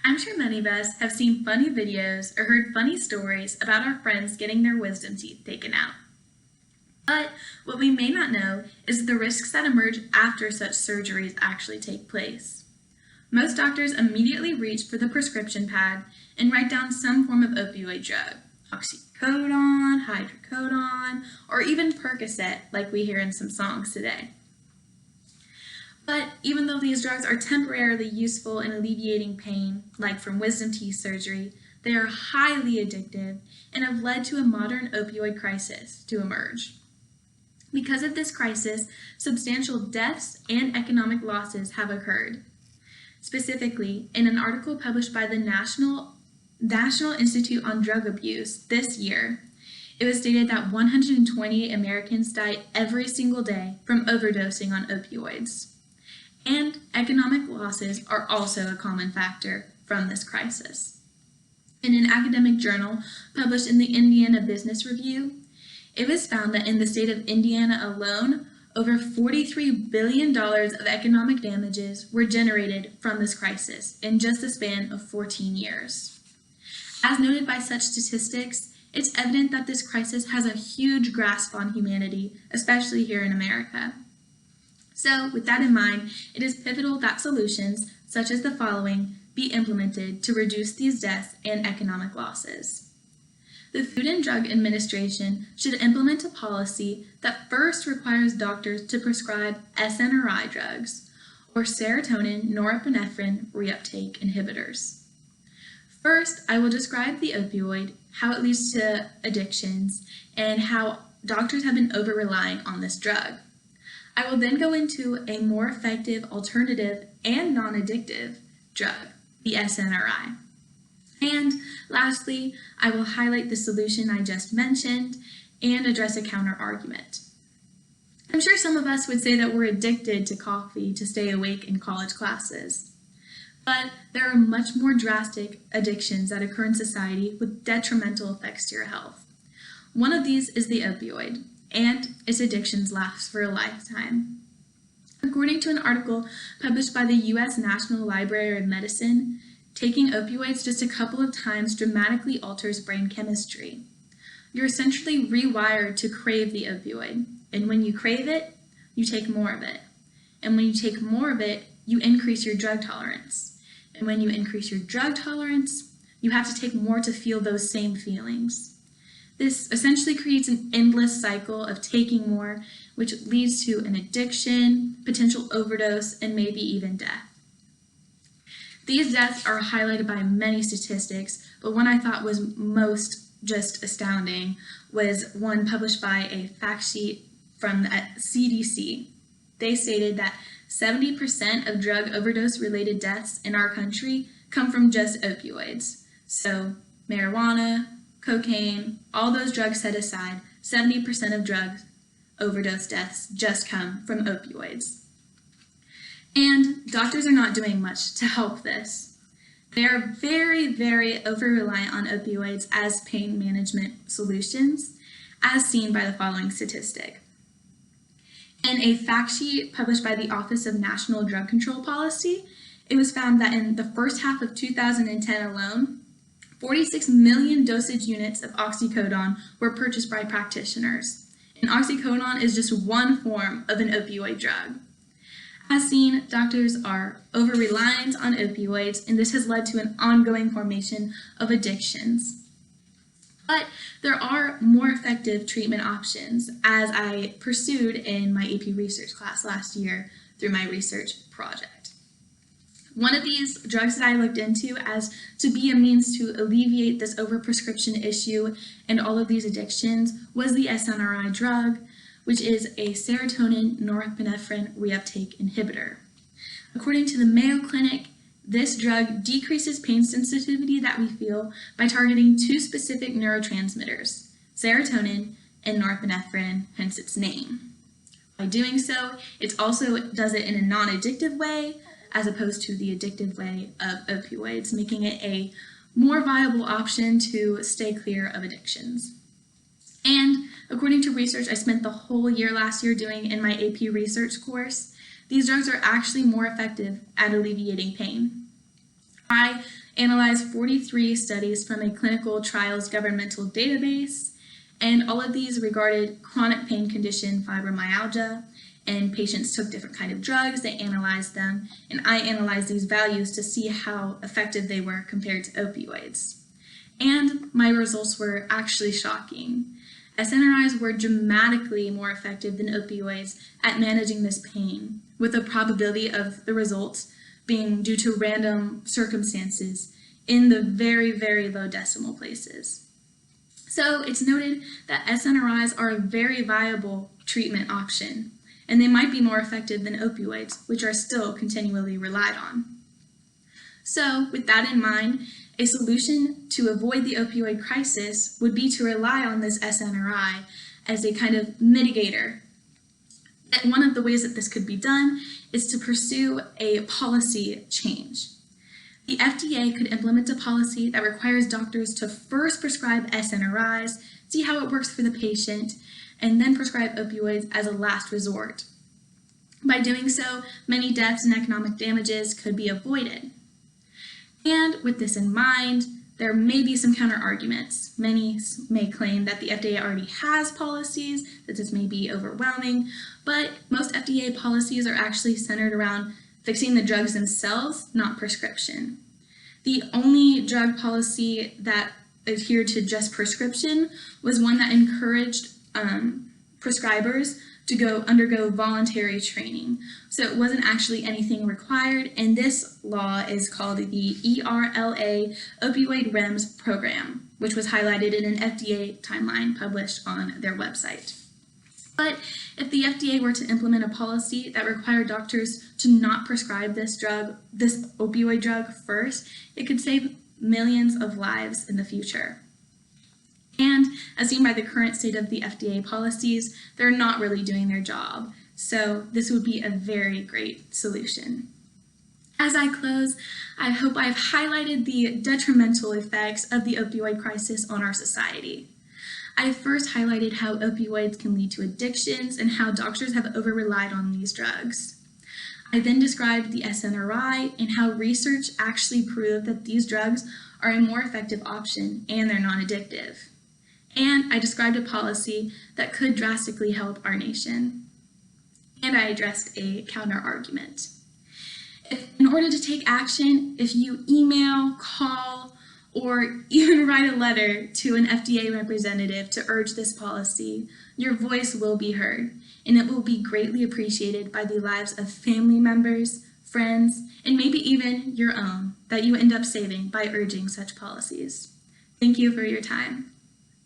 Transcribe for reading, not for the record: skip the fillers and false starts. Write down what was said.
I'm sure many of us have seen funny videos or heard funny stories about our friends getting their wisdom teeth taken out. But what we may not know is the risks that emerge after such surgeries actually take place. Most doctors immediately reach for the prescription pad and write down some form of opioid drug, oxycodone, hydrocodone, or even Percocet like we hear in some songs today. But even though these drugs are temporarily useful in alleviating pain, like from wisdom teeth surgery, they are highly addictive and have led to a modern opioid crisis to emerge. Because of this crisis, substantial deaths and economic losses have occurred. Specifically, in an article published by the National Institute on Drug Abuse this year, it was stated that 128 Americans die every single day from overdosing on opioids. And economic losses are also a common factor from this crisis. In an academic journal published in the Indiana Business Review, it was found that in the state of Indiana alone, over $43 billion of economic damages were generated from this crisis in just a span of 14 years. As noted by such statistics, it's evident that this crisis has a huge grasp on humanity, especially here in America. So, with that in mind, it is pivotal that solutions, such as the following, be implemented to reduce these deaths and economic losses. The Food and Drug Administration should implement a policy that first requires doctors to prescribe SNRI drugs, or serotonin norepinephrine reuptake inhibitors. First, I will describe the opioid, how it leads to addictions, and how doctors have been over-relying on this drug. I will then go into a more effective alternative and non-addictive drug, the SNRI. And lastly, I will highlight the solution I just mentioned and address a counter-argument. I'm sure some of us would say that we're addicted to coffee to stay awake in college classes. But there are much more drastic addictions that occur in society with detrimental effects to your health. One of these is the opioid, and its addictions last for a lifetime. According to an article published by the U.S. National Library of Medicine, taking opioids just a couple of times dramatically alters brain chemistry. You're essentially rewired to crave the opioid, and when you crave it, you take more of it. And when you take more of it, you increase your drug tolerance. And when you increase your drug tolerance, you have to take more to feel those same feelings. This essentially creates an endless cycle of taking more, which leads to an addiction, potential overdose, and maybe even death. These deaths are highlighted by many statistics, but one I thought was most just astounding was one published by a fact sheet from the CDC. They stated that 70% of drug overdose related deaths in our country come from just opioids. So marijuana, cocaine, all those drugs set aside, 70% of drug overdose deaths just come from opioids. And doctors are not doing much to help this. They are very, very over-reliant on opioids as pain management solutions, as seen by the following statistic. In a fact sheet published by the Office of National Drug Control Policy, it was found that in the first half of 2010 alone, 46 million dosage units of oxycodone were purchased by practitioners. And oxycodone is just one form of an opioid drug. As seen, doctors are over-reliant on opioids, and this has led to an ongoing formation of addictions. But there are more effective treatment options, as I pursued in my AP research class last year through my research project. One of these drugs that I looked into as to be a means to alleviate this overprescription issue and all of these addictions was the SNRI drug, which is a serotonin norepinephrine reuptake inhibitor. According to the Mayo Clinic, this drug decreases pain sensitivity that we feel by targeting two specific neurotransmitters, serotonin and norepinephrine, hence its name. By doing so, it also does it in a non-addictive way, as opposed to the addictive way of opioids, making it a more viable option to stay clear of addictions. And according to research I spent the whole year last year doing in my AP research course, these drugs are actually more effective at alleviating pain. I analyzed 43 studies from a clinical trials governmental database, and all of these regarded chronic pain condition fibromyalgia, and patients took different kind of drugs, they analyzed them, and I analyzed these values to see how effective they were compared to opioids. And my results were actually shocking. SNRIs were dramatically more effective than opioids at managing this pain, with the probability of the results being due to random circumstances in the very, very low decimal places. So it's noted that SNRIs are a very viable treatment option, and they might be more effective than opioids, which are still continually relied on. So with that in mind, a solution to avoid the opioid crisis would be to rely on this SNRI as a kind of mitigator. And one of the ways that this could be done is to pursue a policy change. The FDA could implement a policy that requires doctors to first prescribe SNRIs, see how it works for the patient, and then prescribe opioids as a last resort. By doing so, many deaths and economic damages could be avoided. And with this in mind, there may be some counter-arguments. Many may claim that the FDA already has policies, that this may be overwhelming, but most FDA policies are actually centered around fixing the drugs themselves, not prescription. The only drug policy that adhered to just prescription was one that encouraged prescribers to undergo voluntary training. So it wasn't actually anything required, and this law is called the ERLA Opioid REMS program, which was highlighted in an FDA timeline published on their website. But if the FDA were to implement a policy that required doctors to not prescribe this opioid drug first, it could save millions of lives in the future. And as seen by the current state of the FDA policies, they're not really doing their job. So this would be a very great solution. As I close, I hope I've highlighted the detrimental effects of the opioid crisis on our society. I first highlighted how opioids can lead to addictions and how doctors have over-relied on these drugs. I then described the SNRI and how research actually proved that these drugs are a more effective option and they're non-addictive. And I described a policy that could drastically help our nation. And I addressed a counter-argument. In order to take action, if you email, call, or even write a letter to an FDA representative to urge this policy, your voice will be heard, and it will be greatly appreciated by the lives of family members, friends, and maybe even your own that you end up saving by urging such policies. Thank you for your time.